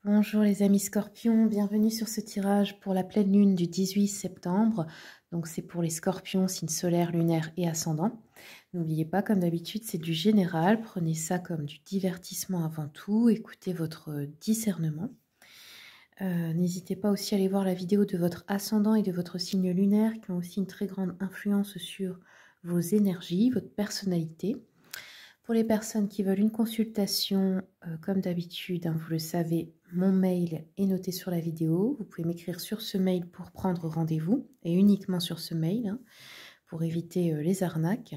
Bonjour les amis scorpions, bienvenue sur ce tirage pour la pleine lune du 18 septembre. Donc c'est pour les scorpions, signe solaire, lunaire et ascendant. N'oubliez pas, comme d'habitude, c'est du général. Prenez ça comme du divertissement avant tout. Écoutez votre discernement. N'hésitez pas aussi à aller voir la vidéo de votre ascendant et de votre signe lunaire qui ont aussi une très grande influence sur vos énergies, votre personnalité. Pour les personnes qui veulent une consultation, comme d'habitude, vous le savez, mon mail est noté sur la vidéo. Vous pouvez m'écrire sur ce mail pour prendre rendez-vous et uniquement sur ce mail pour éviter les arnaques.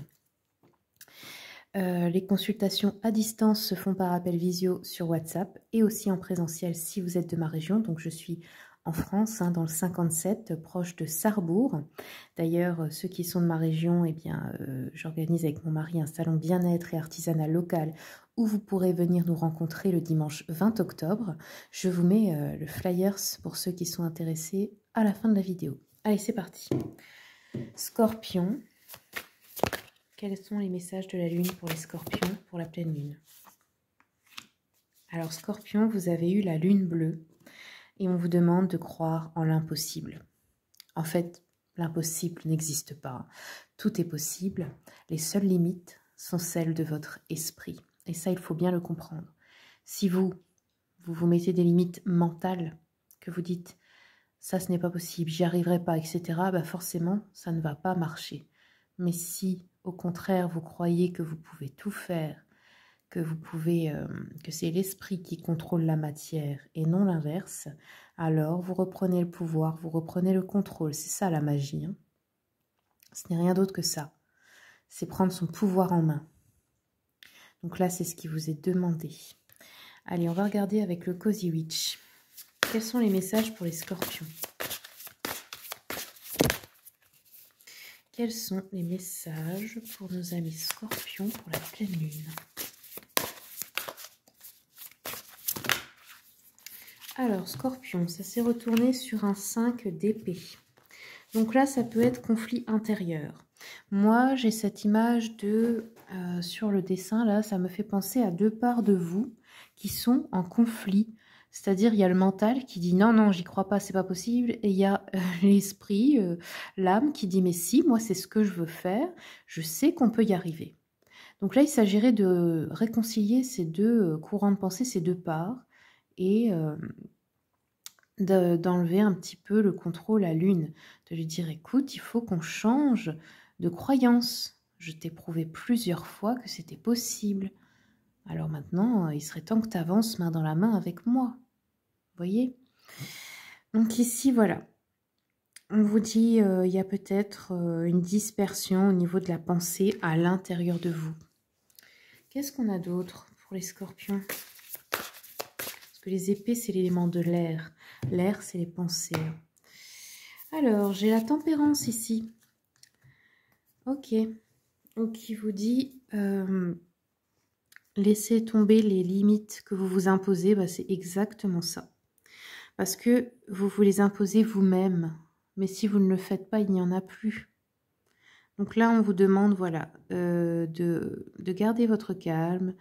Les consultations à distance se font par appel visio sur WhatsApp et aussi en présentiel si vous êtes de ma région. Donc je suis en France, dans le 57, proche de Sarrebourg. D'ailleurs, ceux qui sont de ma région, eh bien, j'organise avec mon mari un salon bien-être et artisanal local où vous pourrez venir nous rencontrer le dimanche 20 octobre. Je vous mets le flyers pour ceux qui sont intéressés à la fin de la vidéo. Allez, c'est parti. Scorpion. Quels sont les messages de la lune pour les scorpions pour la pleine lune? Alors, scorpion, vous avez eu la lune bleue. Et on vous demande de croire en l'impossible. En fait, l'impossible n'existe pas. Tout est possible. Les seules limites sont celles de votre esprit. Et ça, il faut bien le comprendre. Si vous vous mettez des limites mentales, que vous dites « ça, ce n'est pas possible, j'y arriverai pas, etc. » bah forcément, ça ne va pas marcher. Mais si, au contraire, vous croyez que vous pouvez tout faire, que vous pouvez, que c'est l'esprit qui contrôle la matière et non l'inverse, alors vous reprenez le pouvoir, vous reprenez le contrôle. C'est ça la magie. Ce n'est rien d'autre que ça. C'est prendre son pouvoir en main. Donc là, c'est ce qui vous est demandé. Allez, on va regarder avec le Cozy Witch. Quels sont les messages pour les scorpions? Quels sont les messages pour nos amis scorpions pour la pleine lune? Alors, scorpion, ça s'est retourné sur un 5 d'épée. Donc là, ça peut être conflit intérieur. Moi, j'ai cette image de, sur le dessin, là, ça me fait penser à deux parts de vous qui sont en conflit. C'est-à-dire, il y a le mental qui dit non, non, j'y crois pas, c'est pas possible. Et il y a l'esprit, l'âme qui dit mais si, moi, c'est ce que je veux faire. Je sais qu'on peut y arriver. Donc là, il s'agirait de réconcilier ces deux courants de pensée, ces deux parts. Et d'enlever un petit peu le contrôle à l'une, de lui dire écoute, il faut qu'on change de croyance. Je t'ai prouvé plusieurs fois que c'était possible. Alors maintenant, il serait temps que tu avances main dans la main avec moi. Vous voyez? Donc ici, voilà. On vous dit il y a peut-être une dispersion au niveau de la pensée à l'intérieur de vous. Qu'est-ce qu'on a d'autre pour les scorpions? Les épées, c'est l'élément de l'air. L'air, c'est les pensées. Alors, j'ai la tempérance ici. Ok. Donc, il vous dit, laissez tomber les limites que vous vous imposez. Bah, c'est exactement ça. Parce que vous vous les imposez vous-même. Mais si vous ne le faites pas, il n'y en a plus. Donc là, on vous demande, voilà, de garder votre calme,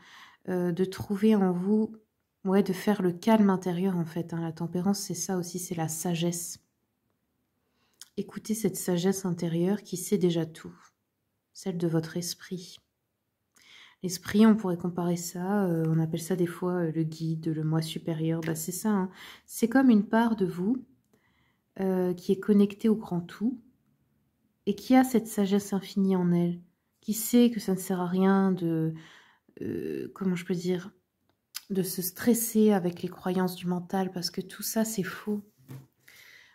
de trouver en vous... Ouais, de faire le calme intérieur en fait. La tempérance, c'est ça aussi, c'est la sagesse. Écoutez cette sagesse intérieure qui sait déjà tout. Celle de votre esprit. L'esprit, on pourrait comparer ça, on appelle ça des fois le guide, le moi supérieur. Bah, c'est ça, c'est comme une part de vous qui est connectée au grand tout et qui a cette sagesse infinie en elle, qui sait que ça ne sert à rien de... comment je peux dire, de se stresser avec les croyances du mental parce que tout ça c'est faux.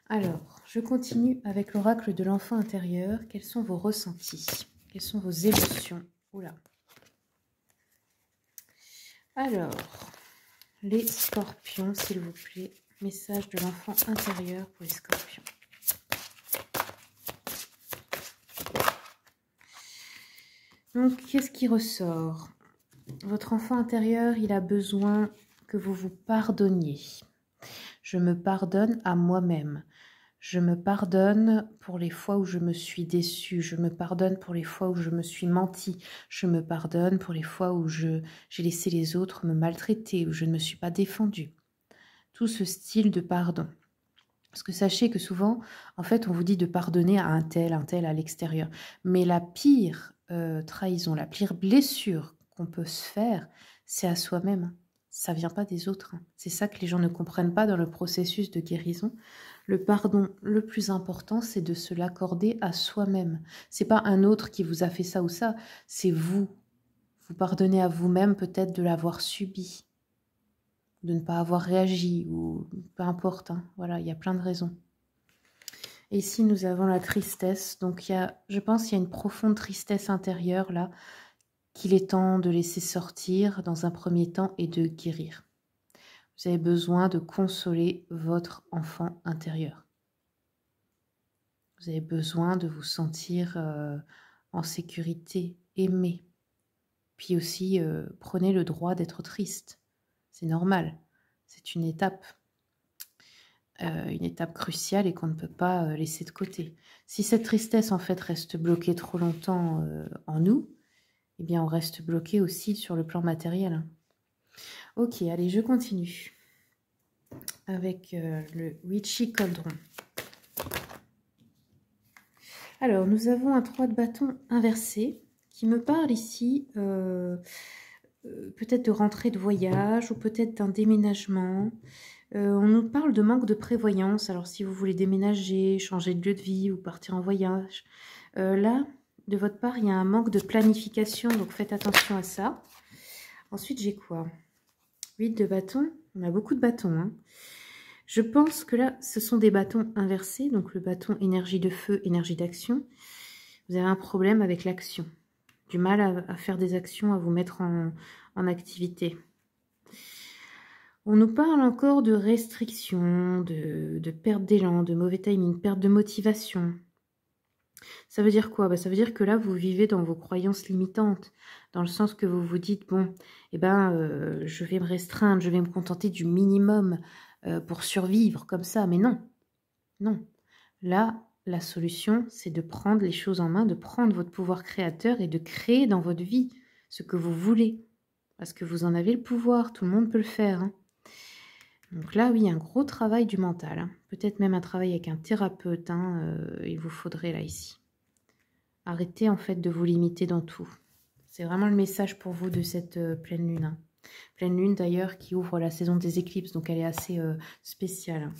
Alors, je continue avec l'oracle de l'enfant intérieur. Quels sont vos ressentis? Quelles sont vos émotions? Oula. Alors, les scorpions, s'il vous plaît. Message de l'enfant intérieur pour les scorpions. Donc, qu'est-ce qui ressort? Votre enfant intérieur, il a besoin que vous vous pardonniez. Je me pardonne à moi-même. Je me pardonne pour les fois où je me suis déçue. Je me pardonne pour les fois où je me suis menti. Je me pardonne pour les fois où j'ai laissé les autres me maltraiter, où je ne me suis pas défendue. tout ce style de pardon. Parce que sachez que souvent, en fait, on vous dit de pardonner à un tel à l'extérieur. Mais la pire trahison, la pire blessure qu'on peut se faire, c'est à soi-même. Ça vient pas des autres. C'est ça que les gens ne comprennent pas dans le processus de guérison. Le pardon le plus important, c'est de se l'accorder à soi-même. C'est pas un autre qui vous a fait ça ou ça, c'est vous. Vous pardonnez à vous-même peut-être de l'avoir subi, de ne pas avoir réagi, ou peu importe, hein. Voilà, il y a plein de raisons. Et ici, nous avons la tristesse. Donc, je pense qu'il y a une profonde tristesse intérieure, là, qu'il est temps de laisser sortir dans un premier temps et de guérir. Vous avez besoin de consoler votre enfant intérieur. Vous avez besoin de vous sentir en sécurité, aimé. Puis aussi, prenez le droit d'être triste. C'est normal. C'est une étape cruciale et qu'on ne peut pas laisser de côté. Si cette tristesse, en fait, reste bloquée trop longtemps en nous, eh bien, on reste bloqué aussi sur le plan matériel. Ok, allez, je continue avec le Witchy Cauldron. Alors, nous avons un 3 de bâton inversé qui me parle ici peut-être de rentrée de voyage ou peut-être d'un déménagement. On nous parle de manque de prévoyance. Alors, si vous voulez déménager, changer de lieu de vie ou partir en voyage, là, de votre part, il y a un manque de planification, donc faites attention à ça. Ensuite, j'ai quoi? 8 de bâton. On a beaucoup de bâtons, hein. Je pense que là, ce sont des bâtons inversés, donc le bâton énergie de feu, énergie d'action. Vous avez un problème avec l'action. Du mal à faire des actions, à vous mettre en activité. On nous parle encore de restrictions, de perte d'élan, de mauvais timing, perte de motivation. Ça veut dire quoi? Ça veut dire que là, vous vivez dans vos croyances limitantes, dans le sens que vous vous dites, bon, eh ben, je vais me restreindre, je vais me contenter du minimum pour survivre comme ça. Mais non, non. Là, la solution, c'est de prendre les choses en main, de prendre votre pouvoir créateur et de créer dans votre vie ce que vous voulez. Parce que vous en avez le pouvoir, tout le monde peut le faire, hein. Donc là, oui, un gros travail du mental, hein. Peut-être même un travail avec un thérapeute, hein, il vous faudrait là, ici. Arrêtez en fait de vous limiter dans tout. C'est vraiment le message pour vous de cette pleine lune, hein. Pleine lune d'ailleurs qui ouvre la saison des éclipses, donc elle est assez spéciale, hein.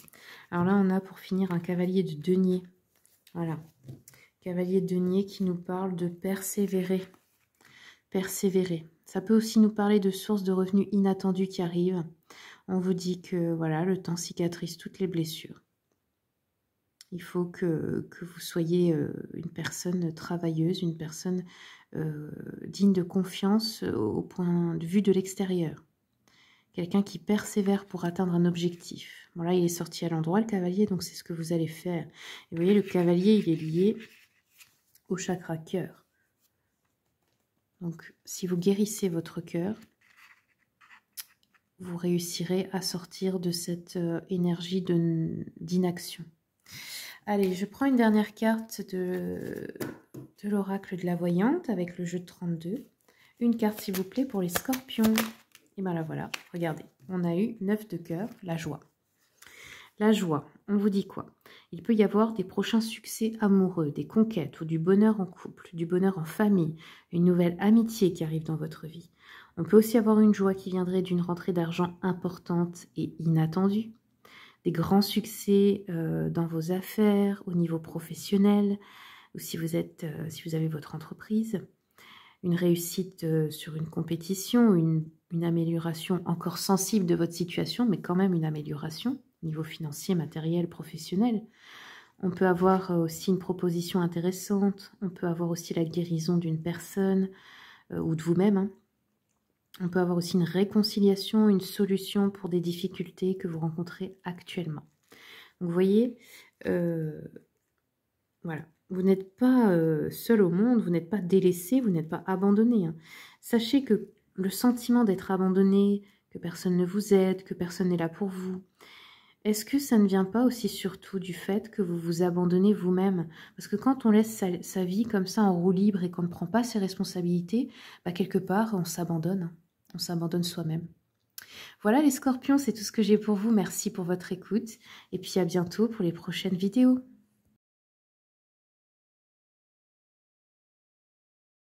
Alors là, on a pour finir un cavalier de denier. Voilà. Cavalier de denier qui nous parle de persévérer. Persévérer. Ça peut aussi nous parler de sources de revenus inattendus qui arrivent. On vous dit que voilà, le temps cicatrise toutes les blessures. Il faut que vous soyez une personne travailleuse, une personne digne de confiance au point de vue de l'extérieur. Quelqu'un qui persévère pour atteindre un objectif. Bon là, il est sorti à l'endroit, le cavalier, donc c'est ce que vous allez faire. Et vous voyez, le cavalier, il est lié au chakra cœur. Donc, si vous guérissez votre cœur, vous réussirez à sortir de cette énergie d'inaction. Allez, je prends une dernière carte de l'oracle de la voyante avec le jeu de 32. Une carte, s'il vous plaît, pour les scorpions. Et bien là, voilà, regardez. On a eu 9 de cœur, la joie. La joie, on vous dit quoi? Il peut y avoir des prochains succès amoureux, des conquêtes ou du bonheur en couple, du bonheur en famille, une nouvelle amitié qui arrive dans votre vie. On peut aussi avoir une joie qui viendrait d'une rentrée d'argent importante et inattendue. Des grands succès dans vos affaires, au niveau professionnel, ou si vous avez votre entreprise. Une réussite sur une compétition, une amélioration encore sensible de votre situation, mais quand même une amélioration au niveau financier, matériel, professionnel. On peut avoir aussi une proposition intéressante, on peut avoir aussi la guérison d'une personne ou de vous-même, hein. On peut avoir aussi une réconciliation, une solution pour des difficultés que vous rencontrez actuellement. Donc vous voyez, voilà. Vous n'êtes pas seul au monde, vous n'êtes pas délaissé, vous n'êtes pas abandonné, hein. Sachez que le sentiment d'être abandonné, que personne ne vous aide, que personne n'est là pour vous, est-ce que ça ne vient pas aussi surtout du fait que vous vous abandonnez vous-même? Parce que quand on laisse sa vie comme ça en roue libre et qu'on ne prend pas ses responsabilités, quelque part on s'abandonne soi-même. Voilà les scorpions, c'est tout ce que j'ai pour vous. Merci pour votre écoute et puis à bientôt pour les prochaines vidéos.